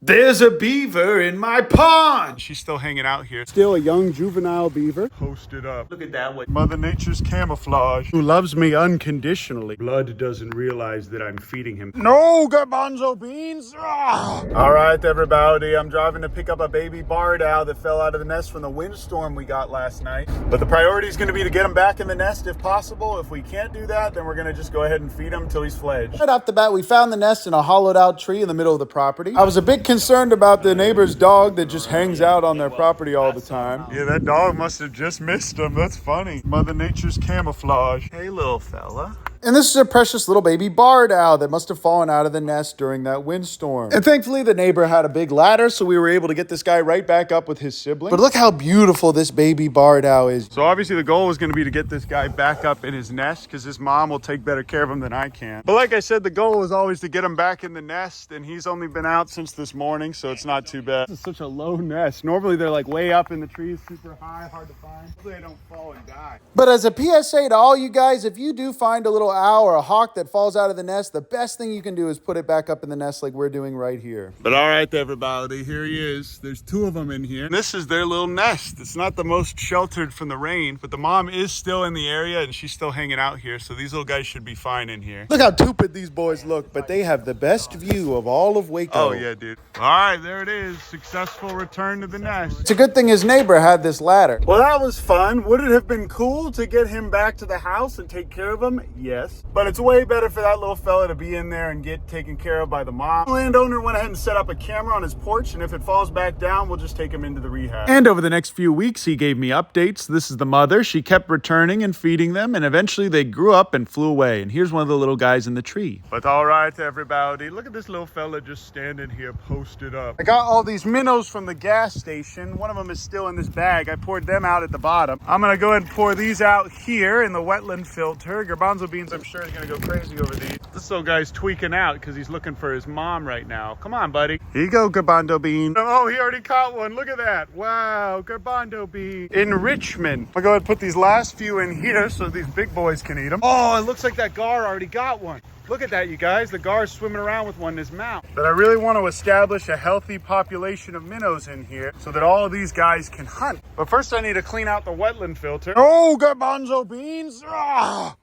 There's a beaver in my pond. She's still hanging out here. Still a young juvenile beaver. Posted up. Look at that one. Mother Nature's camouflage. Who loves me unconditionally. Blood doesn't realize that I'm feeding him. No, garbanzo beans. All right, everybody. I'm driving to pick up a baby Bardow that fell out of the nest from the windstorm we got last night. But the priority is going to be to get him back in the nest if possible. If we can't do that, then we're going to just go ahead and feed him until he's fledged. Right off the bat, we found the nest in a hollowed out tree in the middle of the property. I was a bit concerned about the neighbor's dog that just hangs out on their property all the time. Yeah, that dog must have just missed him. That's funny. Mother Nature's camouflage. Hey, little fella. And this is a precious little baby Bardow that must have fallen out of the nest during that windstorm. And thankfully, the neighbor had a big ladder, so we were able to get this guy right back up with his sibling. But look how beautiful this baby Bardow is. So obviously the goal was going to be to get this guy back up in his nest because his mom will take better care of him than I can. But like I said, the goal was always to get him back in the nest, and he's only been out since this morning, so it's not too bad. This is such a low nest. Normally they're like way up in the trees, super high, hard to find. Hopefully they don't fall and die. But as a PSA to all you guys, if you do find a little owl or a hawk that falls out of the nest, the best thing you can do is put it back up in the nest like we're doing right here. But all right, everybody, here he is. There's two of them in here. And this is their little nest. It's not the most sheltered from the rain, but the mom is still in the area and she's still hanging out here. So these little guys should be fine in here. Look how stupid these boys look, but they have the best view of all of Waco. Oh yeah, dude. All right, there it is. Successful return to the nest. It's a good thing his neighbor had this ladder. Well, that was fun. Would it have been cool to get him back to the house and take care of him? Yes. But it's way better for that little fella to be in there and get taken care of by the mom. The landowner went ahead and set up a camera on his porch, and if it falls back down, we'll just take him into the rehab. And over the next few weeks, he gave me updates. This is the mother. She kept returning and feeding them, and eventually they grew up and flew away. And here's one of the little guys in the tree. But all right, everybody, look at this little fella just standing here posted up. I got all these minnows from the gas station. One of them is still in this bag. I poured them out at the bottom. I'm gonna go ahead and pour these out here in the wetland filter. Garbanzo beans, I'm sure, is gonna go crazy over these. This little guy's tweaking out because he's looking for his mom right now. Come on, buddy. Here you go, Garbanzo bean. Oh, he already caught one. Look at that. Wow, Garbanzo bean. Enrichment. I'll go ahead and put these last few in here so these big boys can eat them. Oh, it looks like that gar already got one. Look at that, you guys. The gar's swimming around with one in his mouth. But I really want to establish a healthy population of minnows in here so that all of these guys can hunt. But first I need to clean out the wetland filter. Oh, garbanzo beans. Ah!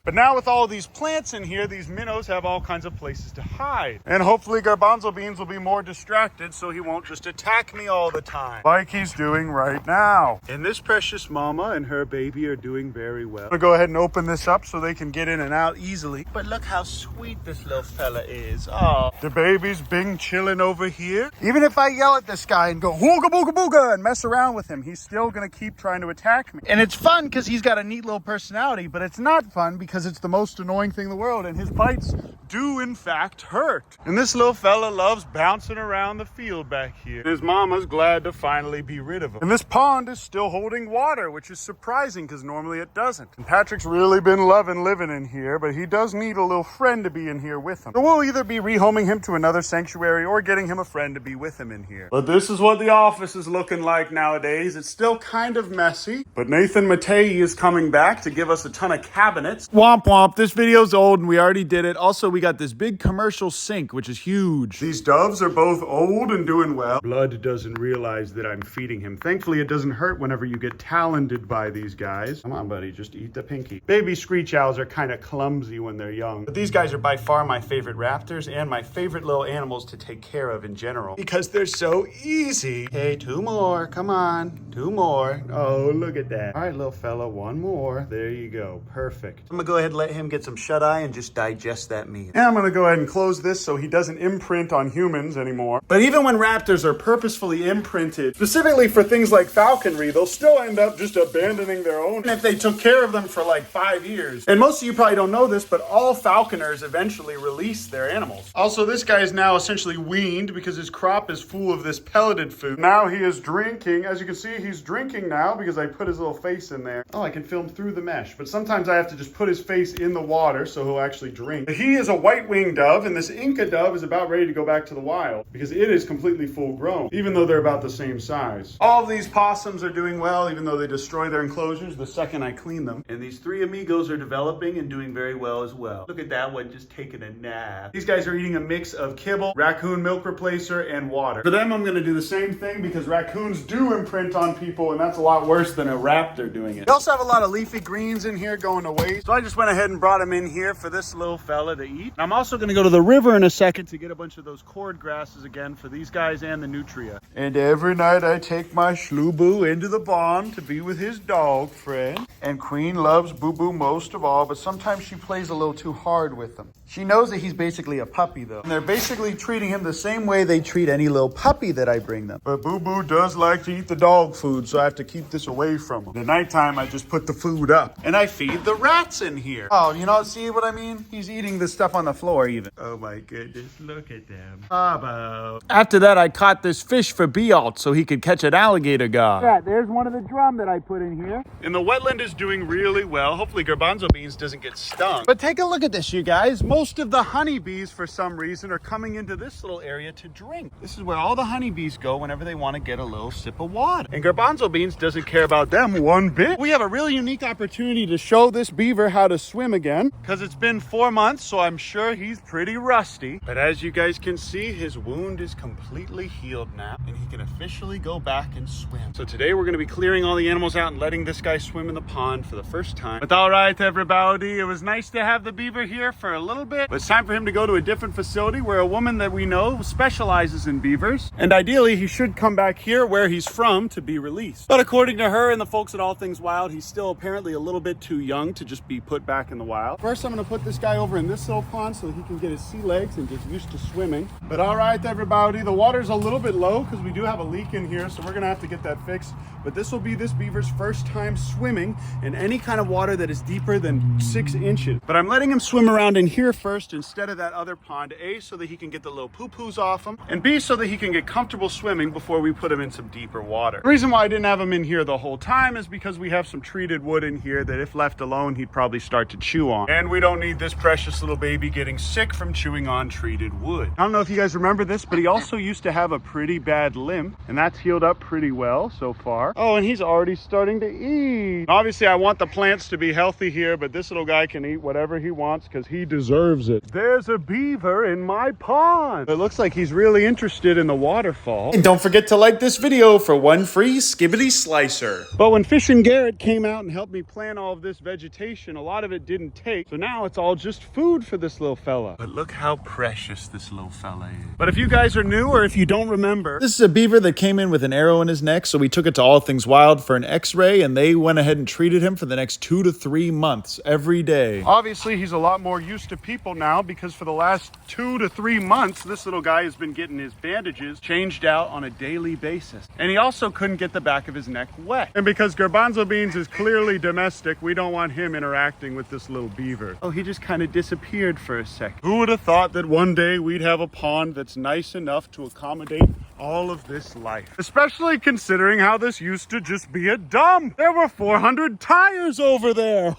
But now with all these plants in here, these minnows have all kinds of places to hide. And hopefully Garbanzo Beans will be more distracted so he won't just attack me all the time, like he's doing right now. And this precious mama and her baby are doing very well. I'm gonna go ahead and open this up so they can get in and out easily. But look how sweet this little fella is. Oh, the baby's been chilling over here. Even if I yell at this guy and go, wooga booga booga, and mess around with him, he's still gonna keep trying to attack me. And it's fun because he's got a neat little personality, but it's not fun because it's the most annoying thing in the world, and his bites do in fact hurt. And this little fella loves bouncing around the field back here. His mama's glad to finally be rid of him. And this pond is still holding water, which is surprising because normally it doesn't. And Patrick's really been loving living in here, but he does need a little friend to be in here with him. So we'll either be rehoming him to another sanctuary or getting him a friend to be with him in here. But this is what the office is looking like nowadays. It's still kind of messy, but Nathan Matei is coming back to give us a ton of cabinets. Womp womp. This video's old and we already did it. Also, we got this big commercial sink, which is huge. These doves are both old and doing well. Blood doesn't realize that I'm feeding him. Thankfully, it doesn't hurt whenever you get talented by these guys. Come on, buddy, just eat the pinky. Baby screech owls are kind of clumsy when they're young. But these guys are by far my favorite raptors and my favorite little animals to take care of in general because they're so easy. Hey, two more. Come on. Two more. Oh, look at that. All right, little fella, one more. There you go. Perfect. I'm gonna go ahead and let him get some shut-eye and just digest that meat. And I'm gonna go ahead and close this so he doesn't imprint on humans anymore. But even when raptors are purposefully imprinted, specifically for things like falconry, they'll still end up just abandoning their own if they took care of them for like 5 years. And most of you probably don't know this, but all falconers eventually release their animals. Also, this guy is now essentially weaned because his crop is full of this pelleted food. Now he is drinking. As you can see, he's drinking now because I put his little face in there. Oh, I can film through the mesh, but sometimes I have to just put his face in the water so he'll actually drink. He is a white-winged dove, and this Inca dove is about ready to go back to the wild because it is completely full grown, even though they're about the same size. All of these possums are doing well, even though they destroy their enclosures the second I clean them. And these three amigos are developing and doing very well as well. Look at that one just taking a nap. These guys are eating a mix of kibble, raccoon milk replacer, and water. For them, I'm gonna do the same thing because raccoons do imprint on people, and that's a lot worse than a raptor doing it. They also have a lot of leafy greens in here going to waste. So I just went ahead and brought them in here for this little fella to eat. I'm also gonna go to the river in a second to get a bunch of those cord grasses again for these guys and the nutria. And every night I take my Shlubu into the barn to be with his dog friend. And Queen loves Boo Boo most of all, but sometimes she plays a little too hard with him. She knows that he's basically a puppy though. And they're basically treating him the same way they treat any little puppy that I bring them. But Boo Boo does like to eat the dog food, so I have to keep this away from him. At nighttime, I just put the food up. And I feed the rats in here. Oh, you know, see what I mean? He's eating the stuff on the floor even. Oh my goodness, look at them. Bardow. After that, I caught this fish for Bealt so he could catch an alligator guy. Yeah, there's one of the drum that I put in here. And the wetland is doing really well. Hopefully garbanzo beans doesn't get stung. But take a look at this, you guys. Most of the honeybees, for some reason, are coming into this little area to drink. This is where all the honeybees go whenever they want to get a little sip of water. And garbanzo beans doesn't care about them one bit. We have a really unique opportunity to show this beaver how to swim again because it's been 4 months, so I'm sure he's pretty rusty. But as you guys can see, his wound is completely healed now and he can officially go back and swim. So today we're going to be clearing all the animals out and letting this guy swim in the pond for the first time. But all right, everybody, it was nice to have the beaver here for a little bit, but it's time for him to go to a different facility where a woman that we know specializes in beavers, and ideally he should come back here where he's from to be released. But according to her and the folks at All Things Wild, he's still apparently a little bit too young to just be put back in the wild. First, I'm going to put this guy over in this little pond so he can get his sea legs and get used to swimming. But all right, everybody, the water's a little bit low because we do have a leak in here, so we're going to have to get that fixed. But this will be this beaver's first time swimming in any kind of water that is deeper than 6 inches. But I'm letting him swim around in here first instead of that other pond, A, so that he can get the little poo-poos off him, and B, so that he can get comfortable swimming before we put him in some deeper water. The reason why I didn't have him in here the whole time is because we have some treated wood in here that if left alone, he'd probably start to chew on. And we don't need this precious little baby getting sick from chewing on treated wood. I don't know if you guys remember this, but he also used to have a pretty bad limp, and that's healed up pretty well so far. Oh, and he's already starting to eat. Obviously, I want the plants to be healthy here, but this little guy can eat whatever he wants because he deserves it. There's a beaver in my pond. It looks like he's really interested in the waterfall. And don't forget to like this video for one free skibbity slicer. But when Fish and Garrett came out and helped me plant all of this vegetation, a lot of it didn't take. So now it's all just food for this little fella. But look how precious this little fella is. But if you guys are new or if you don't remember, this is a beaver that came in with an arrow in his neck, so we took it to All Things Wild for an x-ray, and they went ahead and treated him for the next 2 to 3 months every day. Obviously, he's a lot more used to people now because for the last 2 to 3 months, this little guy has been getting his bandages changed out on a daily basis. And he also couldn't get the back of his neck wet. And because Garbanzo Beans is clearly domestic, we don't want him interacting with this little beaver. Oh, he just kind of disappeared for a second. Who would have thought that one day we'd have a pond that's nice enough to accommodate all of this life? Especially considering how this used to just be a dump. There were 400 tires over there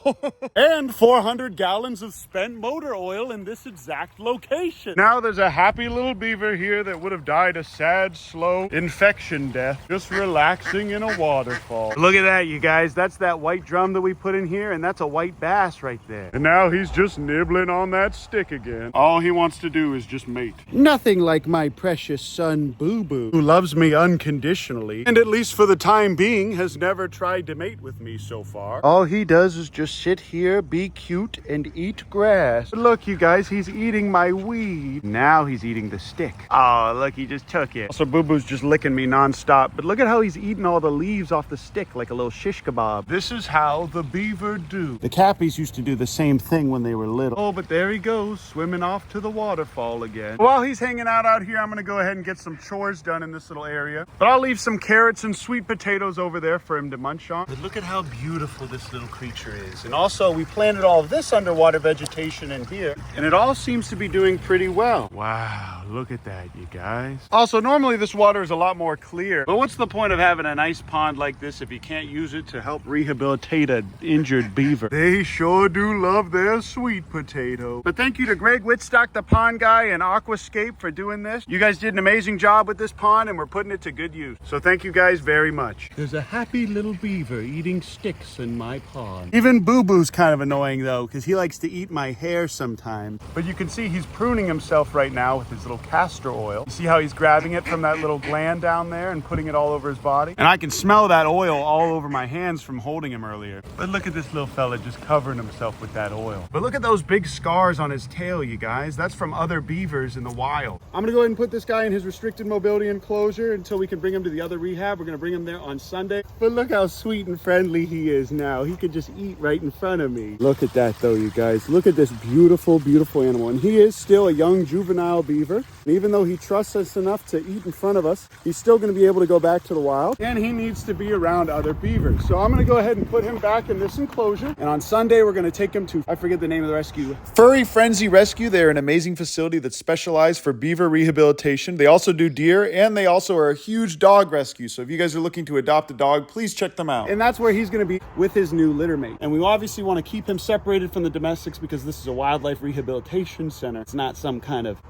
and 400 gallons of spent motor oil in this exact location. Now there's a happy little beaver here that would have died a sad, slow infection death just relaxing in a waterfall. Look at that, you guys. That's that white drum that we put in here, and that's a white bass right there. And now he's just nibbling on that stick again. All he wants to do is just mate. Nothing like my precious son Boo Boo, who loves me unconditionally, and at least for the time being has never tried to mate with me so far. All he does is just sit here, be cute, and eat grass. But look, you guys, he's eating my weed. Now he's eating the stick. Oh, look, he just took it. Also, Boo Boo's just licking me nonstop, but look at how he's eating all the leaves off the stick like a little shish kebab. This is how the beaver do. The Cappies used to do the same thing when they were little. Oh, but there he goes, swimming off to the waterfall again. While he's hanging out here, I'm gonna go ahead and get some chores chores done in this little area. But I'll leave some carrots and sweet potatoes over there for him to munch on. But look at how beautiful this little creature is. And also we planted all of this underwater vegetation in here, and it all seems to be doing pretty well. Wow, look at that, you guys. Also, normally this water is a lot more clear, but what's the point of having a nice pond like this if you can't use it to help rehabilitate an injured beaver? They sure do love their sweet potato. But thank you to Greg Whitstock, the pond guy, and Aquascape for doing this. You guys did an amazing job with this pond, and we're putting it to good use. So thank you guys very much. There's a happy little beaver eating sticks in my pond. Even Boo Boo's kind of annoying though, because he likes to eat my hair sometimes. But you can see he's pruning himself right now with his little castor oil. You see how he's grabbing it from that little gland down there and putting it all over his body? And I can smell that oil all over my hands from holding him earlier. But look at this little fella just covering himself with that oil. But look at those big scars on his tail, you guys. That's from other beavers in the wild. I'm gonna go ahead and put this guy in his restricted mobility enclosure until we can bring him to the other rehab. We're gonna bring him there on Sunday. But look how sweet and friendly he is now. He could just eat right in front of me. Look at that though, you guys. Look at this beautiful, beautiful animal. And he is still a young juvenile beaver. And even though he trusts us enough to eat in front of us, he's still gonna be able to go back to the wild. And he needs to be around other beavers. So I'm gonna go ahead and put him back in this enclosure. And on Sunday, we're gonna take him to, I forget the name of the rescue. Furry Frenzy Rescue. They're an amazing facility that's specialized for beaver rehabilitation. They also do deer, and they also are a huge dog rescue. So if you guys are looking to adopt a dog, please check them out. And that's where he's gonna be with his new litter mate. And we obviously wanna keep him separated from the domestics because this is a wildlife rehabilitation center. It's not some kind of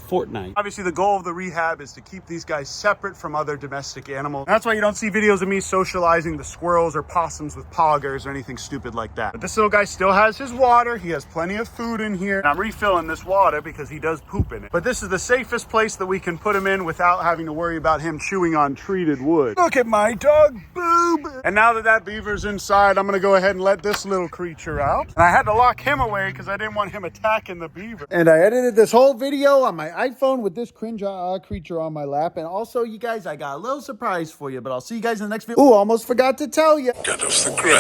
Fortnite. Obviously, the goal of the rehab is to keep these guys separate from other domestic animals. That's why you don't see videos of me socializing the squirrels or possums with poggers or anything stupid like that. But this little guy still has his water. He has plenty of food in here. And I'm refilling this water because he does poop in it. But this is the safest place that we can put him in without having to worry about him chewing on treated wood. Look at my dog, Boob. And now that that beaver's inside, I'm gonna go ahead and let this little creature out. And I had to lock him away because I didn't want him attacking the beaver. And I edited this whole video on my iPhone with this cringe creature on my lap. And also, you guys, I got a little surprise for you, but I'll see you guys in the next video. Ooh, almost forgot to tell you. God of the grave,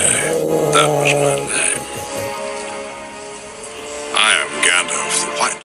that was my name.